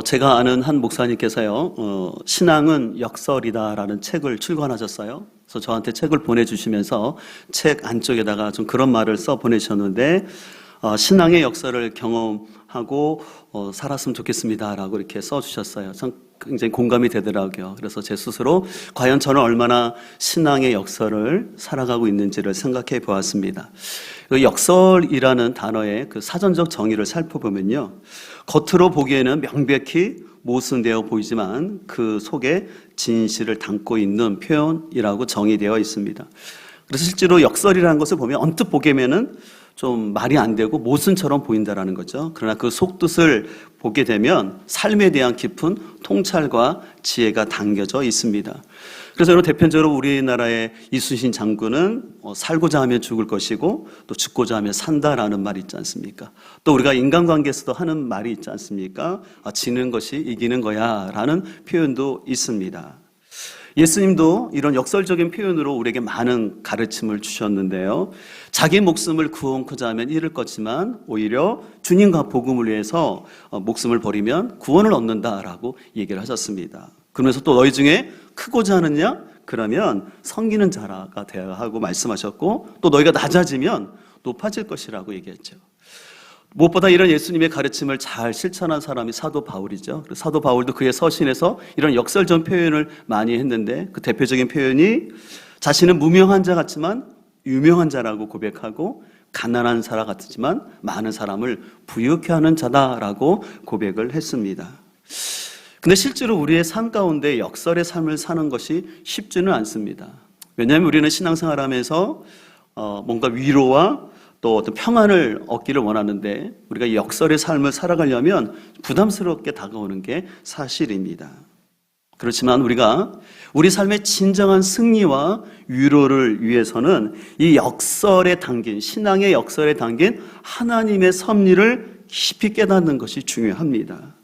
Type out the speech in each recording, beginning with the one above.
제가 아는 한 목사님께서요, 신앙은 역설이다라는 책을 출간하셨어요. 그래서 저한테 책을 보내주시면서 책 안쪽에다가 좀 그런 말을 써 보내셨는데, 신앙의 역설을 경험하고 살았으면 좋겠습니다라고 이렇게 써주셨어요. 참 굉장히 공감이 되더라고요. 그래서 제 스스로 과연 저는 얼마나 신앙의 역설을 살아가고 있는지를 생각해 보았습니다. 그 역설이라는 단어의 그 사전적 정의를 살펴보면요, 겉으로 보기에는 명백히 모순되어 보이지만 그 속에 진실을 담고 있는 표현이라고 정의되어 있습니다. 그래서 실제로 역설이라는 것을 보면 언뜻 보기에는 좀 말이 안 되고 모순처럼 보인다라는 거죠. 그러나 그 속뜻을 보게 되면 삶에 대한 깊은 통찰과 지혜가 담겨져 있습니다. 그래서 여러분, 대표적으로 우리나라의 이순신 장군은 살고자 하면 죽을 것이고 또 죽고자 하면 산다라는 말이 있지 않습니까? 또 우리가 인간관계에서도 하는 말이 있지 않습니까? 지는 것이 이기는 거야 라는 표현도 있습니다. 예수님도 이런 역설적인 표현으로 우리에게 많은 가르침을 주셨는데요, 자기 목숨을 구원코자 하면 잃을 것이지만 오히려 주님과 복음을 위해서 목숨을 버리면 구원을 얻는다라고 얘기를 하셨습니다. 그러면서 또 너희 중에 크고자 하느냐? 그러면 섬기는 자라가 되어야 하고 말씀하셨고, 또 너희가 낮아지면 높아질 것이라고 얘기했죠. 무엇보다 이런 예수님의 가르침을 잘 실천한 사람이 사도 바울이죠. 사도 바울도 그의 서신에서 이런 역설적 표현을 많이 했는데, 그 대표적인 표현이 자신은 무명한 자 같지만 유명한 자라고 고백하고, 가난한 사람 같지만 많은 사람을 부유케 하는 자다라고 고백을 했습니다. 근데 실제로 우리의 삶 가운데 역설의 삶을 사는 것이 쉽지는 않습니다. 왜냐하면 우리는 신앙생활하면서 뭔가 위로와 또 어떤 평안을 얻기를 원하는데, 우리가 역설의 삶을 살아가려면 부담스럽게 다가오는 게 사실입니다. 그렇지만 우리가 우리 삶의 진정한 승리와 위로를 위해서는 이 역설에 담긴, 신앙의 역설에 담긴 하나님의 섭리를 깊이 깨닫는 것이 중요합니다.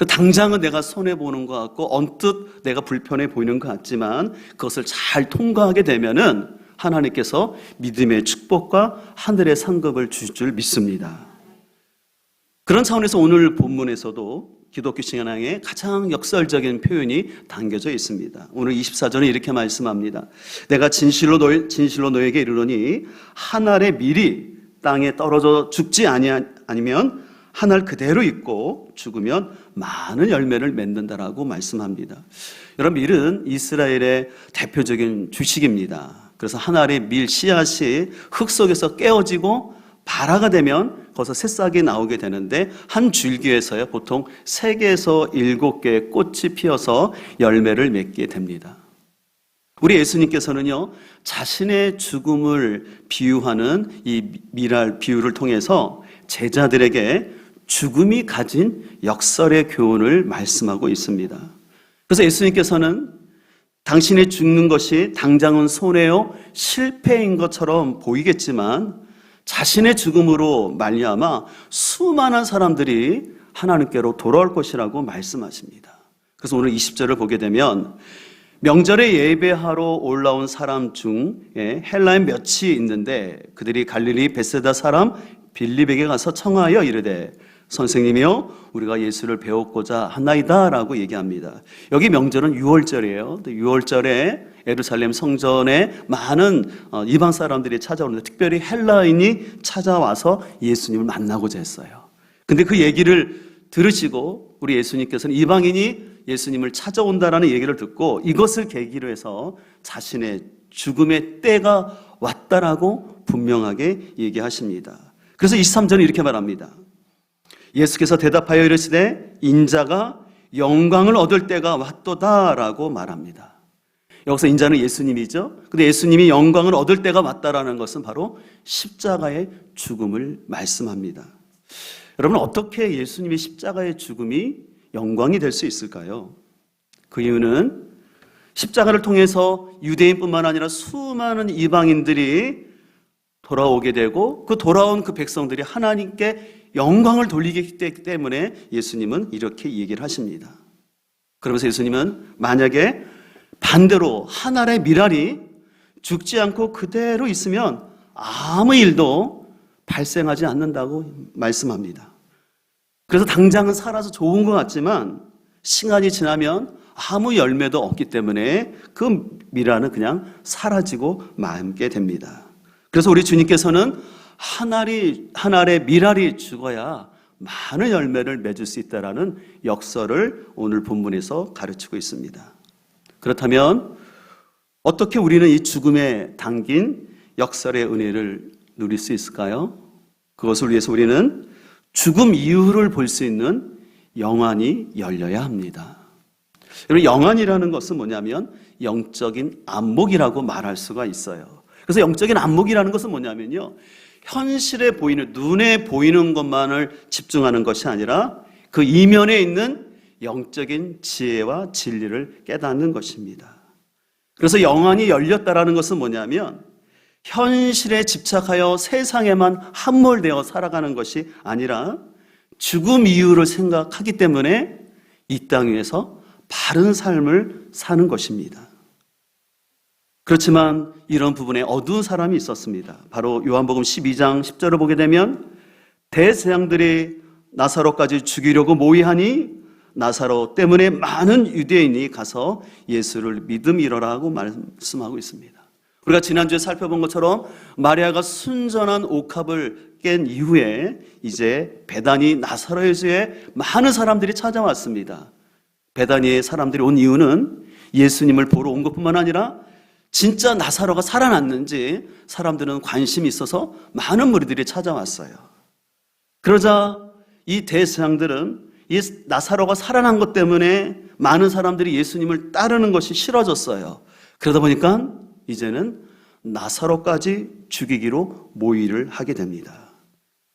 당장은 내가 손해보는 것 같고 언뜻 내가 불편해 보이는 것 같지만 그것을 잘 통과하게 되면은 하나님께서 믿음의 축복과 하늘의 상급을 주실 줄 믿습니다. 그런 차원에서 오늘 본문에서도 기독교 신앙의 가장 역설적인 표현이 담겨져 있습니다. 오늘 24절은 이렇게 말씀합니다. 내가 진실로 너에게 이르노니 한 알의 밀이 땅에 떨어져 죽지 아니면 한 알 그대로 있고 죽으면 많은 열매를 맺는다라고 말씀합니다. 여러분, 밀은 이스라엘의 대표적인 주식입니다. 그래서 한 알의 밀 씨앗이 흙 속에서 깨어지고 발화가 되면 거기서 새싹이 나오게 되는데, 한 줄기에서요 보통 3개에서 7개의 꽃이 피어서 열매를 맺게 됩니다. 우리 예수님께서는요, 자신의 죽음을 비유하는 이 밀알 비유를 통해서 제자들에게 죽음이 가진 역설의 교훈을 말씀하고 있습니다. 그래서 예수님께서는 당신이 죽는 것이 당장은 손해요 실패인 것처럼 보이겠지만 자신의 죽음으로 말미암아 수많은 사람들이 하나님께로 돌아올 것이라고 말씀하십니다. 그래서 오늘 20절을 보게 되면, 명절에 예배하러 올라온 사람 중에 헬라인 몇이 있는데 그들이 갈릴리 베세다 사람 빌립에게 가서 청하여 이르되 선생님이요, 우리가 예수를 배웠고자 하나이다 라고 얘기합니다. 여기 명절은 6월절이에요. 6월절에 예루살렘 성전에 많은 이방 사람들이 찾아오는데 특별히 헬라인이 찾아와서 예수님을 만나고자 했어요. 근데 그 얘기를 들으시고 우리 예수님께서는 이방인이 예수님을 찾아온다라는 얘기를 듣고 이것을 계기로 해서 자신의 죽음의 때가 왔다라고 분명하게 얘기하십니다. 그래서 23절은 이렇게 말합니다. 예수께서 대답하여 이르시되 인자가 영광을 얻을 때가 왔도다라고 말합니다. 여기서 인자는 예수님이죠. 근데 예수님이 영광을 얻을 때가 왔다라는 것은 바로 십자가의 죽음을 말씀합니다. 여러분, 어떻게 예수님의 십자가의 죽음이 영광이 될 수 있을까요? 그 이유는 십자가를 통해서 유대인뿐만 아니라 수많은 이방인들이 돌아오게 되고 그 돌아온 그 백성들이 하나님께 영광을 돌리기 때문에 예수님은 이렇게 얘기를 하십니다. 그러면서 예수님은 만약에 반대로 한 알의 밀알이 죽지 않고 그대로 있으면 아무 일도 발생하지 않는다고 말씀합니다. 그래서 당장은 살아서 좋은 것 같지만 시간이 지나면 아무 열매도 없기 때문에 그 미라는 그냥 사라지고 말게 됩니다. 그래서 우리 주님께서는 한 알의 밀알이 죽어야 많은 열매를 맺을 수 있다라는 역설을 오늘 본문에서 가르치고 있습니다. 그렇다면 어떻게 우리는 이 죽음에 담긴 역설의 은혜를 누릴 수 있을까요? 그것을 위해서 우리는 죽음 이후를 볼 수 있는 영안이 열려야 합니다. 여러분, 영안이라는 것은 뭐냐면 영적인 안목이라고 말할 수가 있어요. 그래서 영적인 안목이라는 것은 뭐냐면요, 현실에 보이는, 눈에 보이는 것만을 집중하는 것이 아니라 그 이면에 있는 영적인 지혜와 진리를 깨닫는 것입니다. 그래서 영안이 열렸다라는 것은 뭐냐면 현실에 집착하여 세상에만 함몰되어 살아가는 것이 아니라 죽음 이후를 생각하기 때문에 이 땅 위에서 바른 삶을 사는 것입니다. 그렇지만 이런 부분에 어두운 사람이 있었습니다. 바로 요한복음 12장 10절을 보게 되면 대제사장들이 나사로까지 죽이려고 모의하니 나사로 때문에 많은 유대인이 가서 예수를 믿음이러라 하고 말씀하고 있습니다. 우리가 지난주에 살펴본 것처럼 마리아가 순전한 옥합을 깬 이후에 이제 베다니 나사로에서의 많은 사람들이 찾아왔습니다. 베다니에 사람들이 온 이유는 예수님을 보러 온 것뿐만 아니라 진짜 나사로가 살아났는지 사람들은 관심이 있어서 많은 무리들이 찾아왔어요. 그러자 이 대제사장들은 이 나사로가 살아난 것 때문에 많은 사람들이 예수님을 따르는 것이 싫어졌어요. 그러다 보니까 이제는 나사로까지 죽이기로 모의를 하게 됩니다.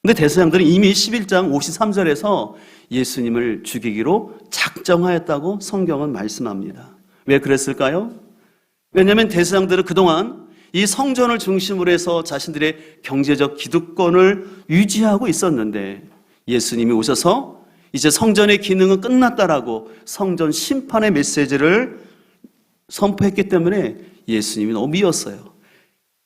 근데 대제사장들은 이미 11장 53절에서 예수님을 죽이기로 작정하였다고 성경은 말씀합니다. 왜 그랬을까요? 왜냐하면 대제사장들은 그동안 이 성전을 중심으로 해서 자신들의 경제적 기득권을 유지하고 있었는데 예수님이 오셔서 이제 성전의 기능은 끝났다라고 성전 심판의 메시지를 선포했기 때문에 예수님이 너무 미웠어요.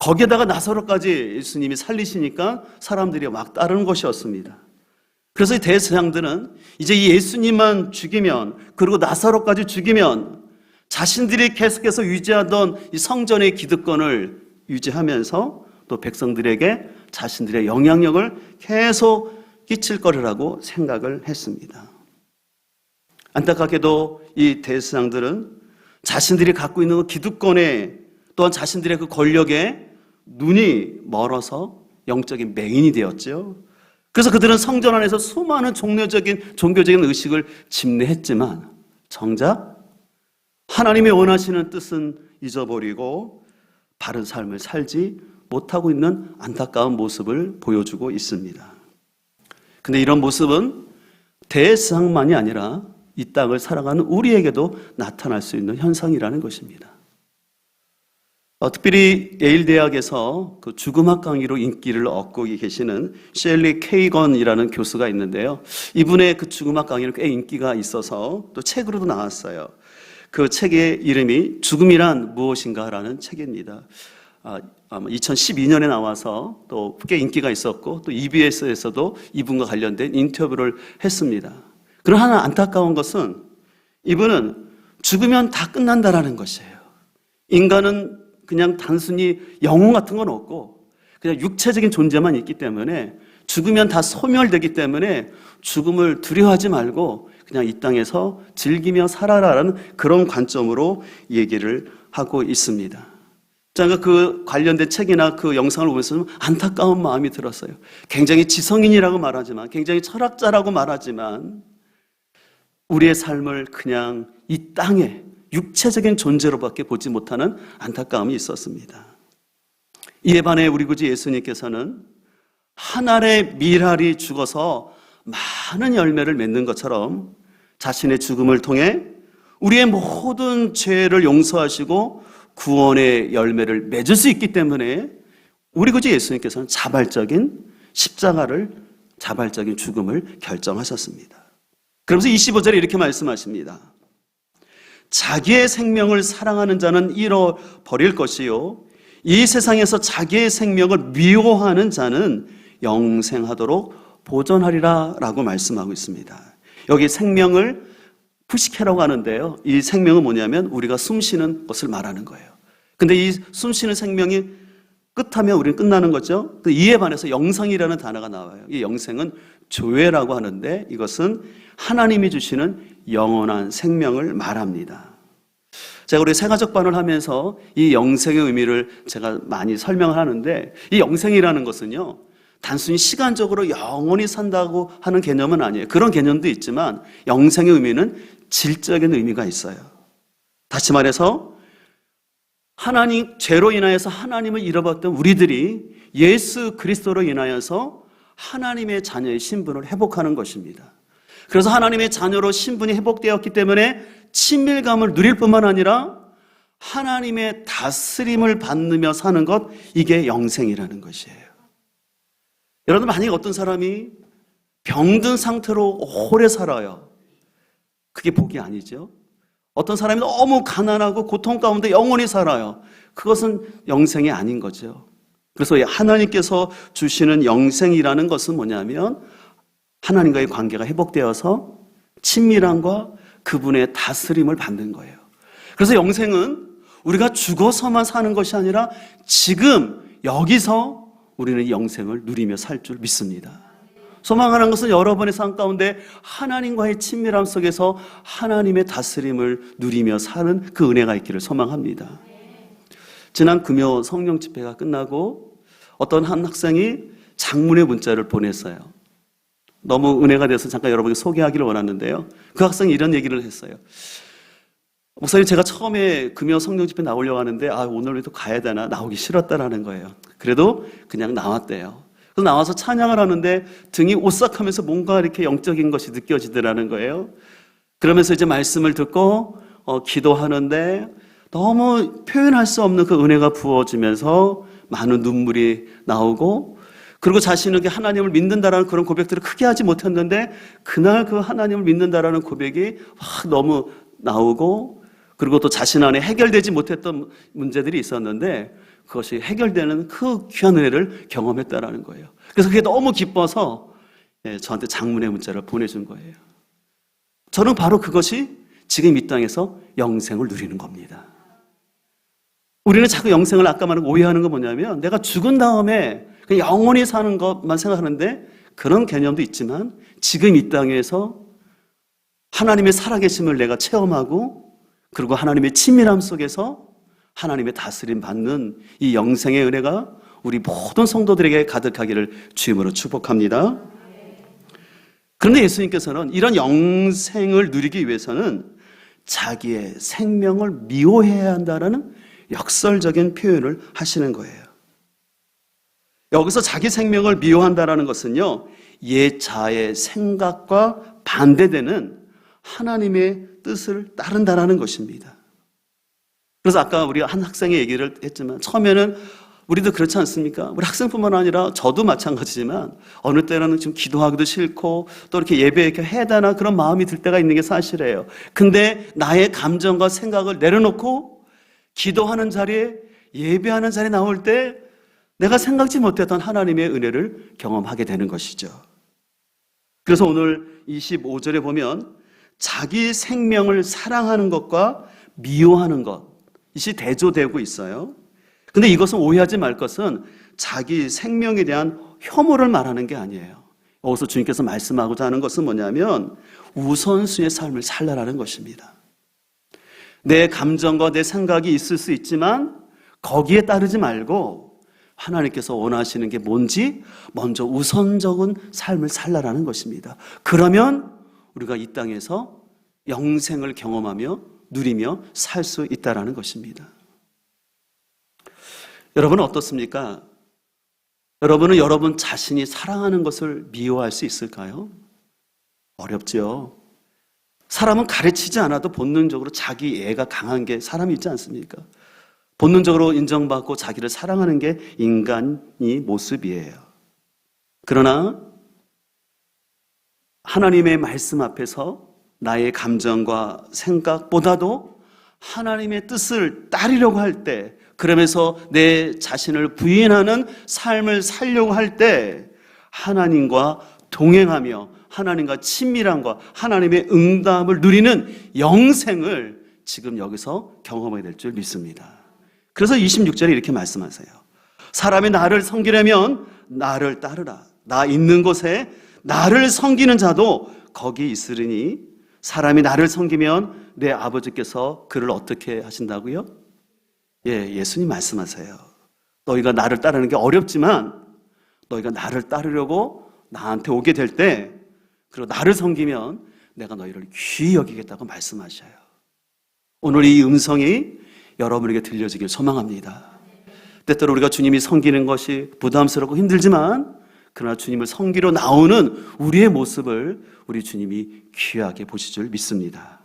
거기에다가 나사로까지 예수님이 살리시니까 사람들이 막 따르는 것이었습니다. 그래서 이 대제사장들은 이제 이 예수님만 죽이면, 그리고 나사로까지 죽이면 자신들이 계속해서 유지하던 이 성전의 기득권을 유지하면서 또 백성들에게 자신들의 영향력을 계속 끼칠 거라고 생각을 했습니다. 안타깝게도 이 대제사장들은 자신들이 갖고 있는 그 기득권에, 또한 자신들의 그 권력에 눈이 멀어서 영적인 맹인이 되었죠. 그래서 그들은 성전 안에서 수많은 종교적인 의식을 집례했지만 정작 하나님의 원하시는 뜻은 잊어버리고 바른 삶을 살지 못하고 있는 안타까운 모습을 보여주고 있습니다. 근데 이런 모습은 대제사장만이 아니라 이 땅을 살아가는 우리에게도 나타날 수 있는 현상이라는 것입니다. 특별히 예일 대학에서 그 죽음학 강의로 인기를 얻고 계시는 셸리 케이건이라는 교수가 있는데요. 이분의 그 죽음학 강의는 꽤 인기가 있어서 또 책으로도 나왔어요. 그 책의 이름이 죽음이란 무엇인가라는 책입니다. 아마 2012년에 나와서 또 꽤 인기가 있었고 또 EBS에서도 이분과 관련된 인터뷰를 했습니다. 그러나 안타까운 것은 이분은 죽으면 다 끝난다라는 것이에요. 인간은 그냥 단순히 영혼 같은 건 없고 그냥 육체적인 존재만 있기 때문에 죽으면 다 소멸되기 때문에 죽음을 두려워하지 말고 그냥 이 땅에서 즐기며 살아라라는 그런 관점으로 얘기를 하고 있습니다. 제가 그 관련된 책이나 그 영상을 보면서 안타까운 마음이 들었어요. 굉장히 지성인이라고 말하지만, 굉장히 철학자라고 말하지만 우리의 삶을 그냥 이 땅에 육체적인 존재로밖에 보지 못하는 안타까움이 있었습니다. 이에 반해 우리 구주 예수님께서는 한 알의 밀알이 죽어서 많은 열매를 맺는 것처럼 자신의 죽음을 통해 우리의 모든 죄를 용서하시고 구원의 열매를 맺을 수 있기 때문에 우리 구주 예수님께서는 자발적인 죽음을 결정하셨습니다. 그러면서 25절에 이렇게 말씀하십니다. 자기의 생명을 사랑하는 자는 잃어버릴 것이요 이 세상에서 자기의 생명을 미워하는 자는 영생하도록 보존하리라 라고 말씀하고 있습니다. 여기 생명을 푸시케라고 하는데요, 이 생명은 뭐냐면 우리가 숨쉬는 것을 말하는 거예요. 근데 이 숨쉬는 생명이 끝하면 우리는 끝나는 거죠. 이에 반해서 영생이라는 단어가 나와요. 이 영생은 조회라고 하는데 이것은 하나님이 주시는 영원한 생명을 말합니다. 제가 우리 세가족반을 하면서 이 영생의 의미를 제가 많이 설명을 하는데, 이 영생이라는 것은요, 단순히 시간적으로 영원히 산다고 하는 개념은 아니에요. 그런 개념도 있지만 영생의 의미는 질적인 의미가 있어요. 다시 말해서 하나님, 죄로 인하여서 하나님을 잃어버렸던 우리들이 예수 그리스도로 인하여서 하나님의 자녀의 신분을 회복하는 것입니다. 그래서 하나님의 자녀로 신분이 회복되었기 때문에 친밀감을 누릴 뿐만 아니라 하나님의 다스림을 받으며 사는 것, 이게 영생이라는 것이에요. 여러분, 만약에 어떤 사람이 병든 상태로 오래 살아요. 그게 복이 아니죠. 어떤 사람이 너무 가난하고 고통 가운데 영원히 살아요. 그것은 영생이 아닌 거죠. 그래서 하나님께서 주시는 영생이라는 것은 뭐냐면 하나님과의 관계가 회복되어서 친밀함과 그분의 다스림을 받는 거예요. 그래서 영생은 우리가 죽어서만 사는 것이 아니라 지금 여기서 우리는 영생을 누리며 살 줄 믿습니다. 소망하는 것은 여러분의 삶 가운데 하나님과의 친밀함 속에서 하나님의 다스림을 누리며 사는 그 은혜가 있기를 소망합니다. 지난 금요 성령 집회가 끝나고 어떤 한 학생이 장문의 문자를 보냈어요. 너무 은혜가 돼서 잠깐 여러분에게 소개하기를 원하는데요, 그 학생이 이런 얘기를 했어요. 목사님, 제가 처음에 금요 성령 집회 나오려고 하는데 오늘도 가야 되나, 나오기 싫었다라는 거예요. 그래도 그냥 나왔대요. 그래서 나와서 찬양을 하는데 등이 오싹하면서 뭔가 이렇게 영적인 것이 느껴지더라는 거예요. 그러면서 이제 말씀을 듣고 기도하는데 너무 표현할 수 없는 그 은혜가 부어지면서 많은 눈물이 나오고, 그리고 자신에게 하나님을 믿는다라는 그런 고백들을 크게 하지 못했는데 그날 그 하나님을 믿는다라는 고백이 확 너무 나오고, 그리고 또 자신 안에 해결되지 못했던 문제들이 있었는데 그것이 해결되는 그 귀한 은혜를 경험했다라는 거예요. 그래서 그게 너무 기뻐서 저한테 장문의 문자를 보내준 거예요. 저는 바로 그것이 지금 이 땅에서 영생을 누리는 겁니다. 우리는 자꾸 영생을 아까 말한 오해하는 건 뭐냐면 내가 죽은 다음에 그냥 영원히 사는 것만 생각하는데, 그런 개념도 있지만 지금 이 땅에서 하나님의 살아계심을 내가 체험하고, 그리고 하나님의 친밀함 속에서 하나님의 다스림 받는 이 영생의 은혜가 우리 모든 성도들에게 가득하기를 주임으로 축복합니다. 그런데 예수님께서는 이런 영생을 누리기 위해서는 자기의 생명을 미워해야 한다는 역설적인 표현을 하시는 거예요. 여기서 자기 생명을 미워한다는 것은요, 옛 자의 생각과 반대되는 하나님의 뜻을 따른다는 것입니다. 그래서 아까 우리 한 학생의 얘기를 했지만 처음에는 우리도 그렇지 않습니까? 우리 학생뿐만 아니라 저도 마찬가지지만 어느 때는 좀 기도하기도 싫고 또 이렇게 예배 이렇게 해야 되나 그런 마음이 들 때가 있는 게 사실이에요. 근데 나의 감정과 생각을 내려놓고 기도하는 자리에, 예배하는 자리에 나올 때 내가 생각지 못했던 하나님의 은혜를 경험하게 되는 것이죠. 그래서 오늘 25절에 보면 자기 생명을 사랑하는 것과 미워하는 것, 이것이 대조되고 있어요. 근데 이것은 오해하지 말 것은 자기 생명에 대한 혐오를 말하는 게 아니에요. 여기서 주님께서 말씀하고자 하는 것은 뭐냐면 우선순위의 삶을 살라라는 것입니다. 내 감정과 내 생각이 있을 수 있지만 거기에 따르지 말고 하나님께서 원하시는 게 뭔지 먼저 우선적인 삶을 살라라는 것입니다. 그러면 우리가 이 땅에서 영생을 경험하며 누리며 살 수 있다라는 것입니다. 여러분은 어떻습니까? 여러분은 여러분 자신이 사랑하는 것을 미워할 수 있을까요? 어렵죠. 사람은 가르치지 않아도 본능적으로 자기 애가 강한 게 사람이 있지 않습니까? 본능적으로 인정받고 자기를 사랑하는 게 인간의 모습이에요. 그러나 하나님의 말씀 앞에서 나의 감정과 생각보다도 하나님의 뜻을 따르려고 할 때, 그러면서 내 자신을 부인하는 삶을 살려고 할 때 하나님과 동행하며 하나님과 친밀함과 하나님의 응답을 누리는 영생을 지금 여기서 경험하게 될 줄 믿습니다. 그래서 26절에 이렇게 말씀하세요. 사람이 나를 섬기려면 나를 따르라. 나 있는 곳에 나를 섬기는 자도 거기 있으리니 사람이 나를 섬기면 내 아버지께서 그를 어떻게 하신다고요? 예수님 말씀하세요. 너희가 나를 따르는 게 어렵지만 너희가 나를 따르려고 나한테 오게 될 때, 그리고 나를 섬기면 내가 너희를 귀히 여기겠다고 말씀하셔요. 오늘 이 음성이 여러분에게 들려지길 소망합니다. 때때로 우리가 주님이 섬기는 것이 부담스럽고 힘들지만 그러나 주님을 섬기러 나오는 우리의 모습을 우리 주님이 귀하게 보실 줄 믿습니다.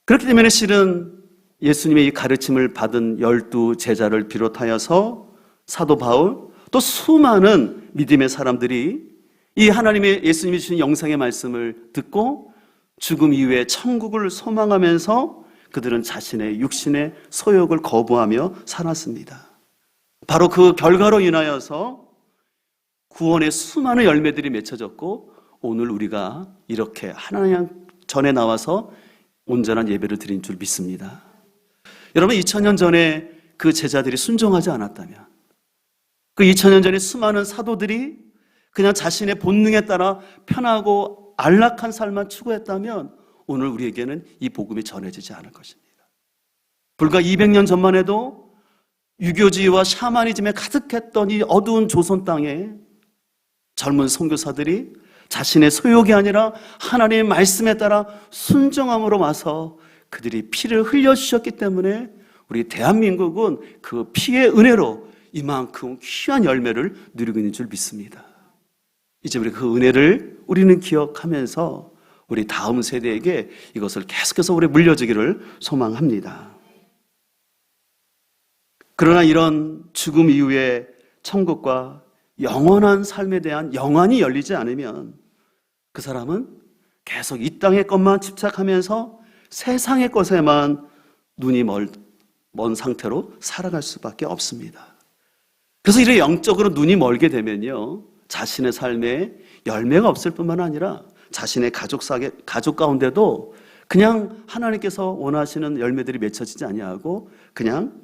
그렇기 때문에 실은 예수님의 이 가르침을 받은 12 제자를 비롯하여서 사도 바울 또 수많은 믿음의 사람들이 이 하나님의 예수님이 주신 영상의 말씀을 듣고 죽음 이후에 천국을 소망하면서 그들은 자신의 육신의 소욕을 거부하며 살았습니다. 바로 그 결과로 인하여서 구원의 수많은 열매들이 맺혀졌고 오늘 우리가 이렇게 하나님 전에 나와서 온전한 예배를 드린 줄 믿습니다. 여러분 2000년 전에 그 제자들이 순종하지 않았다면, 그 2000년 전에 수많은 사도들이 그냥 자신의 본능에 따라 편하고 안락한 삶만 추구했다면 오늘 우리에게는 이 복음이 전해지지 않을 것입니다. 불과 200년 전만 해도 유교주의와 샤머니즘에 가득했던 이 어두운 조선 땅에 젊은 선교사들이 자신의 소욕이 아니라 하나님의 말씀에 따라 순종함으로 와서 그들이 피를 흘려주셨기 때문에 우리 대한민국은 그 피의 은혜로 이만큼 귀한 열매를 누리고 있는 줄 믿습니다. 이제 우리 그 은혜를 우리는 기억하면서 우리 다음 세대에게 이것을 계속해서 우리 물려주기를 소망합니다. 그러나 이런 죽음 이후에 천국과 영원한 삶에 대한 영안이 열리지 않으면 그 사람은 계속 이 땅의 것만 집착하면서 세상의 것에만 눈이 먼 상태로 살아갈 수밖에 없습니다. 그래서 이렇게 영적으로 눈이 멀게 되면요, 자신의 삶에 열매가 없을 뿐만 아니라 자신의 가족 가운데도 그냥 하나님께서 원하시는 열매들이 맺혀지지 아니하고 그냥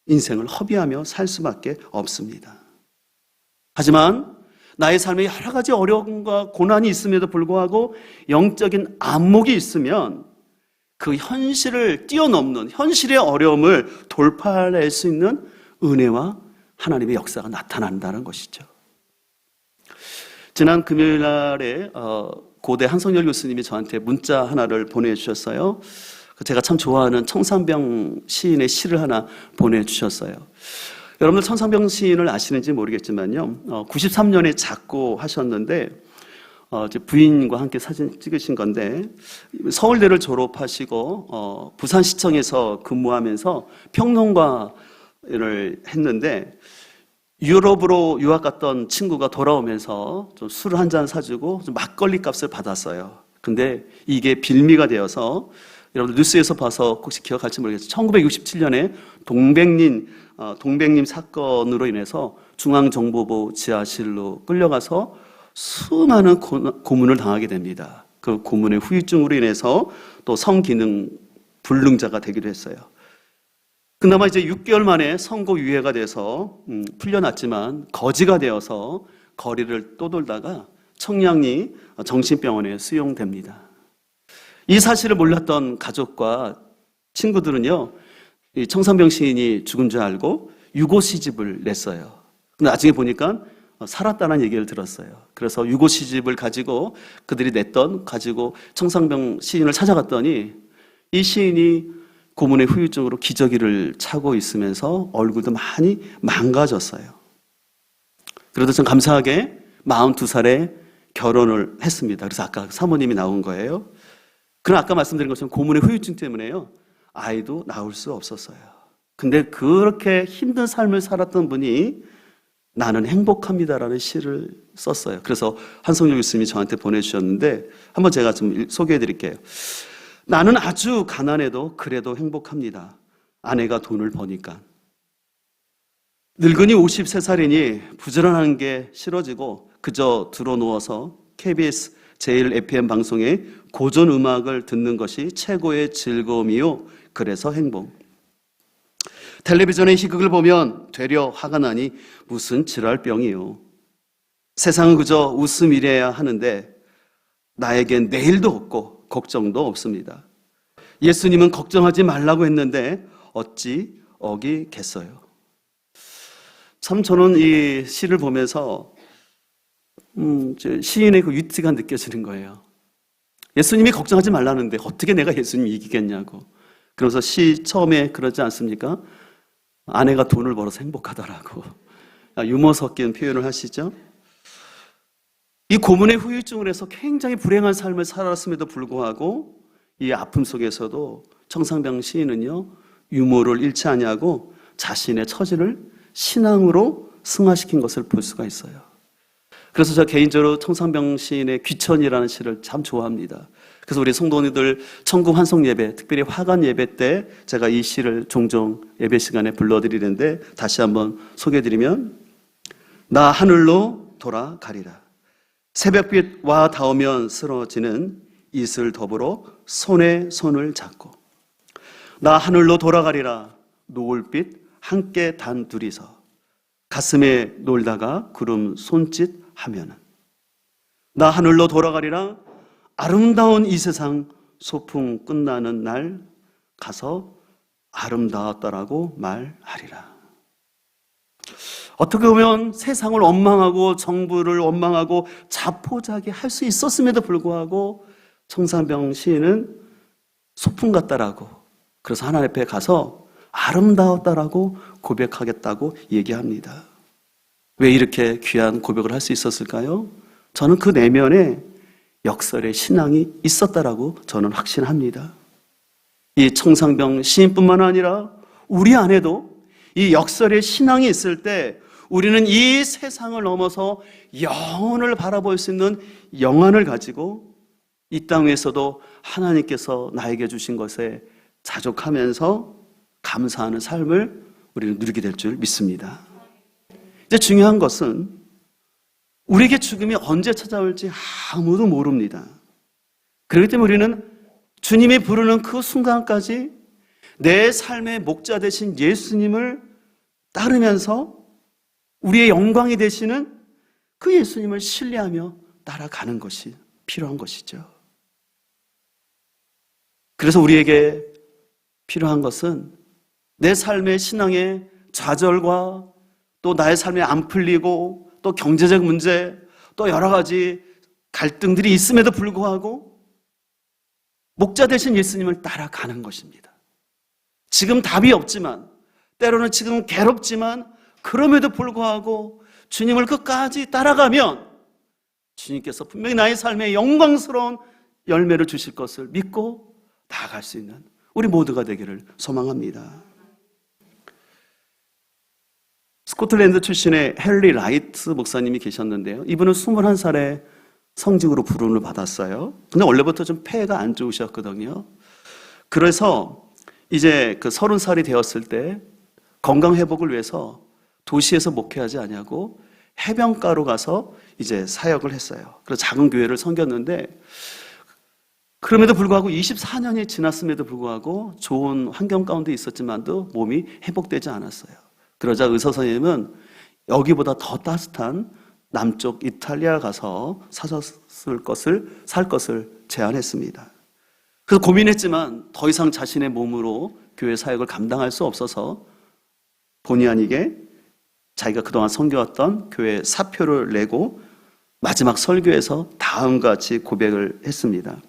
인생을 허비하며 살 수밖에 없습니다. 하지만 나의 삶에 여러 가지 어려움과 고난이 있음에도 불구하고 영적인 안목이 있으면 그 현실을 뛰어넘는 현실의 어려움을 돌파할 수 있는 은혜와 하나님의 역사가 나타난다는 것이죠. 지난 금요일 날에 고대 한성열 교수님이 저한테 문자 하나를 보내주셨어요. 제가 참 좋아하는 청산병 시인의 시를 하나 보내주셨어요. 여러분들 청산병 시인을 아시는지 모르겠지만요, 93년에 작고하셨는데 부인과 함께 사진 찍으신 건데 서울대를 졸업하시고 부산시청에서 근무하면서 평론가를 했는데 유럽으로 유학 갔던 친구가 돌아오면서 좀 술 한 잔 사주고 좀 막걸리 값을 받았어요. 근데 이게 빌미가 되어서 여러분들 뉴스에서 봐서 혹시 기억할지 모르겠어요. 1967년에 동백님 사건으로 인해서 중앙정보부 지하실로 끌려가서 수많은 고문을 당하게 됩니다. 그 고문의 후유증으로 인해서 또 성기능 불능자가 되기도 했어요. 그나마 이제 6개월 만에 선고 유예가 돼서 풀려났지만 거지가 되어서 거리를 떠돌다가 청량리 정신병원에 수용됩니다. 이 사실을 몰랐던 가족과 친구들은요, 이 청산병 시인이 죽은 줄 알고 유고 시집을 냈어요. 근데 나중에 보니까 살았다는 얘기를 들었어요. 그래서 유고 시집을 가지고 그들이 가지고 청산병 시인을 찾아갔더니 이 시인이 고문의 후유증으로 기저귀를 차고 있으면서 얼굴도 많이 망가졌어요. 그래도 참 감사하게 42살에 결혼을 했습니다. 그래서 아까 사모님이 나온 거예요. 그러나 아까 말씀드린 것처럼 고문의 후유증 때문에요, 아이도 낳을 수 없었어요. 근데 그렇게 힘든 삶을 살았던 분이 나는 행복합니다라는 시를 썼어요. 그래서 한성열 교수님이 저한테 보내주셨는데 한번 제가 좀 소개해 드릴게요. 나는 아주 가난해도 그래도 행복합니다. 아내가 돈을 버니까. 늙은이 53살이니 부지런한 게 싫어지고 그저 들어누워서 KBS 제일 FM 방송에 고전 음악을 듣는 것이 최고의 즐거움이요. 그래서 행복. 텔레비전의 희극을 보면 되려 화가 나니 무슨 질환병이요. 세상은 그저 웃음이래야 하는데 나에겐 내일도 없고 걱정도 없습니다. 예수님은 걱정하지 말라고 했는데 어찌 어기겠어요. 참 저는 이 시를 보면서 시인의 그 위트가 느껴지는 거예요. 예수님이 걱정하지 말라는데 어떻게 내가 예수님 이기겠냐고. 그래서 시 처음에 그러지 않습니까? 아내가 돈을 벌어서 행복하더라고. 유머 섞인 표현을 하시죠. 이 고문의 후유증을 해서 굉장히 불행한 삶을 살았음에도 불구하고 이 아픔 속에서도 청상병 시인은요, 유머를 잃지 아니하고 자신의 처지를 신앙으로 승화시킨 것을 볼 수가 있어요. 그래서 저 개인적으로 청상병 시인의 귀천이라는 시를 참 좋아합니다. 그래서 우리 성도님들 천국 환송 예배, 특별히 화관 예배 때 제가 이 시를 종종 예배 시간에 불러드리는데 다시 한번 소개해드리면, 나 하늘로 돌아가리라. 새벽빛 와 닿으면 쓰러지는 이슬 더불어 손에 손을 잡고, 나 하늘로 돌아가리라. 노을빛 함께 단 둘이서 가슴에 놀다가 구름 손짓 하면은, 나 하늘로 돌아가리라. 아름다운 이 세상 소풍 끝나는 날 가서 아름다웠다라고 말하리라. 어떻게 보면 세상을 원망하고 정부를 원망하고 자포자기 할 수 있었음에도 불구하고 청상병 시인은 소풍 같다라고, 그래서 하나님 앞에 가서 아름다웠다라고 고백하겠다고 얘기합니다. 왜 이렇게 귀한 고백을 할 수 있었을까요? 저는 그 내면에 역설의 신앙이 있었다라고 저는 확신합니다. 이 청상병 시인뿐만 아니라 우리 안에도 이 역설의 신앙이 있을 때 우리는 이 세상을 넘어서 영혼을 바라볼 수 있는 영안을 가지고 이 땅에서도 하나님께서 나에게 주신 것에 자족하면서 감사하는 삶을 우리는 누리게 될 줄 믿습니다. 이제 중요한 것은 우리에게 죽음이 언제 찾아올지 아무도 모릅니다. 그렇기 때문에 우리는 주님이 부르는 그 순간까지 내 삶의 목자 되신 예수님을 따르면서 우리의 영광이 되시는 그 예수님을 신뢰하며 따라가는 것이 필요한 것이죠. 그래서 우리에게 필요한 것은 내 삶의 신앙의 좌절과 또 나의 삶이 안 풀리고 또 경제적 문제 또 여러 가지 갈등들이 있음에도 불구하고 목자 되신 예수님을 따라가는 것입니다. 지금 답이 없지만, 때로는 지금 괴롭지만, 그럼에도 불구하고 주님을 끝까지 따라가면 주님께서 분명히 나의 삶에 영광스러운 열매를 주실 것을 믿고 나아갈 수 있는 우리 모두가 되기를 소망합니다. 스코틀랜드 출신의 헨리 라이트 목사님이 계셨는데요. 이분은 21살에 성직으로 부름을 받았어요. 근데 원래부터 좀 폐가 안 좋으셨거든요. 그래서 이제 그 30살이 되었을 때 건강 회복을 위해서 도시에서 목회하지 않냐고 해변가로 가서 이제 사역을 했어요. 그래서 작은 교회를 섬겼는데, 그럼에도 불구하고 24년이 지났음에도 불구하고 좋은 환경 가운데 있었지만도 몸이 회복되지 않았어요. 그러자 의사 선생님은 여기보다 더 따뜻한 남쪽 이탈리아 가서 살 것을 제안했습니다. 그래서 고민했지만 더 이상 자신의 몸으로 교회 사역을 감당할 수 없어서 본의 아니게 자기가 그동안 섬겨왔던 교회 사표를 내고 마지막 설교에서 다음과 같이 고백을 했습니다.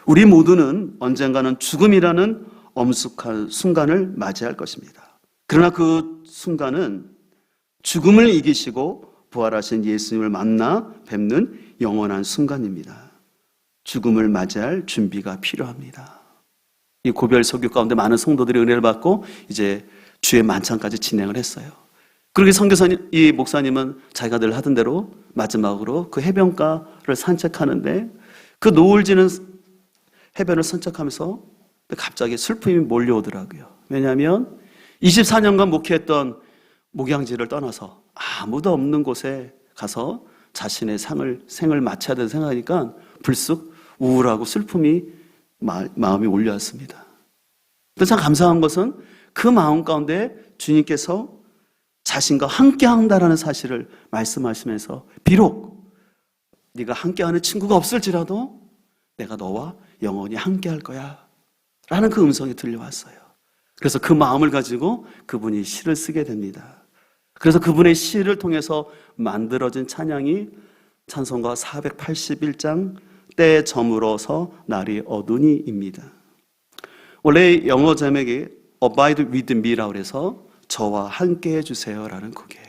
우리 모두는 언젠가는 죽음이라는 엄숙한 순간을 맞이할 것입니다. 그러나 그 순간은 죽음을 이기시고 부활하신 예수님을 만나 뵙는 영원한 순간입니다. 죽음을 맞이할 준비가 필요합니다. 이 고별 설교 가운데 많은 성도들이 은혜를 받고 이제 주의 만찬까지 진행을 했어요. 그렇게 선교사님, 이 목사님은 자기가 늘 하던 대로 마지막으로 그 해변가를 산책하는데, 그 노을 지는 해변을 산책하면서 갑자기 슬픔이 몰려오더라고요. 왜냐하면 24년간 목회했던 목양지를 떠나서 아무도 없는 곳에 가서 자신의 생을 마쳐야 된다고 생각하니까 불쑥 우울하고 슬픔이 마음이 올려왔습니다. 근데 참 감사한 것은 그 마음 가운데 주님께서 자신과 함께 한다라는 사실을 말씀하시면서 비록 네가 함께하는 친구가 없을지라도 내가 너와 영원히 함께할 거야 라는 그 음성이 들려왔어요. 그래서 그 마음을 가지고 그분이 시를 쓰게 됩니다. 그래서 그분의 시를 통해서 만들어진 찬양이 찬송가 481장 때에 저물어서 날이 어두니입니다. 원래 영어 제목이 Abide with me라고 해서 저와 함께 해주세요라는 곡이에요.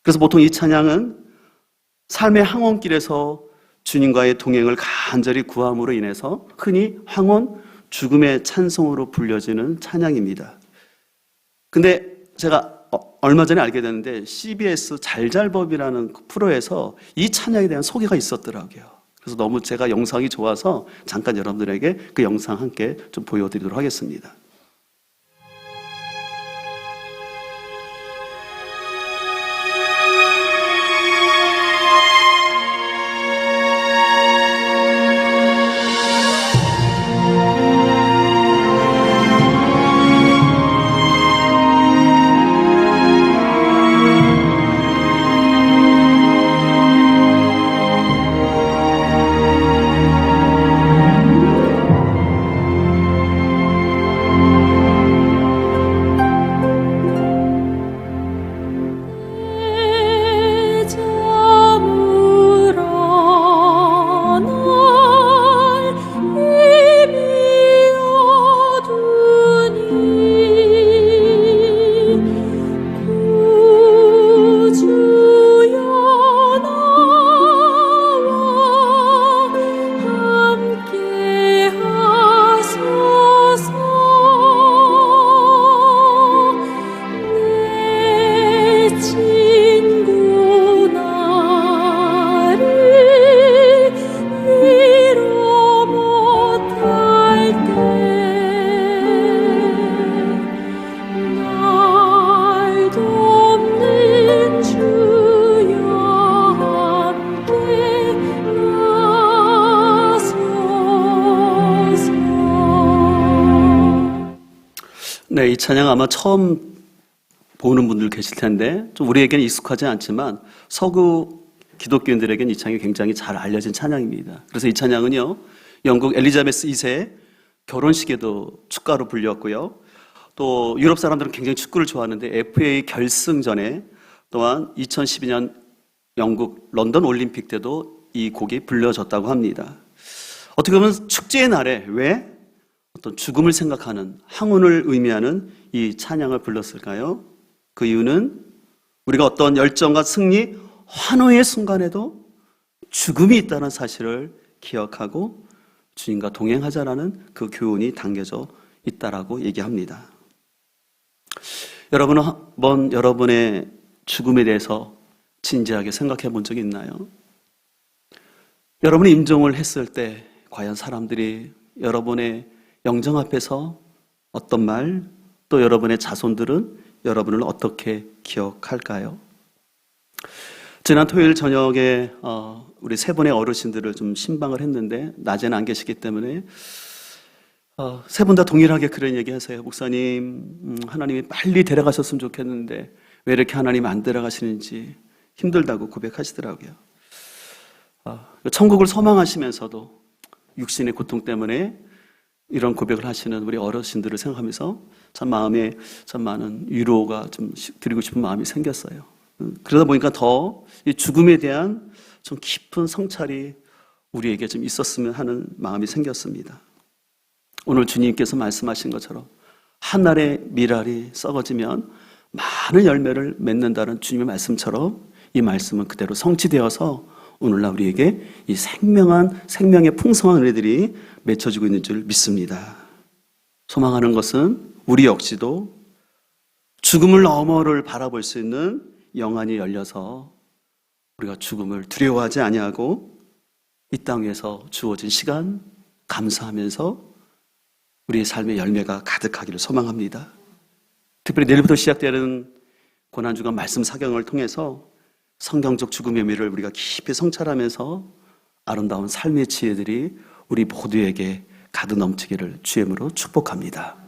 그래서 보통 이 찬양은 삶의 항원길에서 주님과의 동행을 간절히 구함으로 인해서 흔히 황혼 죽음의 찬송으로 불려지는 찬양입니다. 근데 제가 얼마 전에 알게 됐는데 CBS 잘잘법이라는 프로에서 이 찬양에 대한 소개가 있었더라고요. 그래서 너무 제가 영상이 좋아서 잠깐 여러분들에게 그 영상 함께 좀 보여드리도록 하겠습니다. 네, 이 찬양 아마 처음 보는 분들 계실 텐데 좀 우리에게는 익숙하지 않지만 서구 기독교인들에게는 이 찬양이 굉장히 잘 알려진 찬양입니다. 그래서 이 찬양은요, 영국 엘리자베스 2세 결혼식에도 축가로 불렸고요. 또 유럽 사람들은 굉장히 축구를 좋아하는데 FA 결승전에 또한 2012년 영국 런던 올림픽 때도 이 곡이 불려졌다고 합니다. 어떻게 보면 축제의 날에 왜 어떤 죽음을 생각하는 항혼을 의미하는 이 찬양을 불렀을까요? 그 이유는 우리가 어떤 열정과 승리, 환호의 순간에도 죽음이 있다는 사실을 기억하고 주님과 동행하자라는 그 교훈이 담겨져 있다라고 얘기합니다. 여러분은 한번 여러분의 죽음에 대해서 진지하게 생각해 본 적이 있나요? 여러분이 임종을 했을 때 과연 사람들이 여러분의 영정 앞에서 어떤 말, 또 여러분의 자손들은 여러분을 어떻게 기억할까요? 지난 토요일 저녁에 우리 세 분의 어르신들을 좀 신방을 했는데 낮에는 안 계시기 때문에 세 분 다 동일하게 그런 얘기 하세요. 목사님, 하나님이 빨리 데려가셨으면 좋겠는데 왜 이렇게 하나님이 안 데려가시는지 힘들다고 고백하시더라고요. 천국을 소망하시면서도 육신의 고통 때문에 이런 고백을 하시는 우리 어르신들을 생각하면서 참 마음에 참 많은 위로가 좀 드리고 싶은 마음이 생겼어요. 그러다 보니까 더 이 죽음에 대한 좀 깊은 성찰이 우리에게 좀 있었으면 하는 마음이 생겼습니다. 오늘 주님께서 말씀하신 것처럼 한날의 밀알이 썩어지면 많은 열매를 맺는다는 주님의 말씀처럼 이 말씀은 그대로 성취되어서 오늘날 우리에게 이 생명의 풍성한 은혜들이 맺혀지고 있는 줄 믿습니다. 소망하는 것은 우리 역시도 죽음을 너머를 바라볼 수 있는 영안이 열려서 우리가 죽음을 두려워하지 아니하고 이 땅 위에서 주어진 시간 감사하면서 우리의 삶의 열매가 가득하기를 소망합니다. 특별히 내일부터 시작되는 고난주간 말씀 사경을 통해서 성경적 죽음의 의미를 우리가 깊이 성찰하면서 아름다운 삶의 지혜들이 우리 모두에게 가득 넘치기를 주의 이름으로 축복합니다.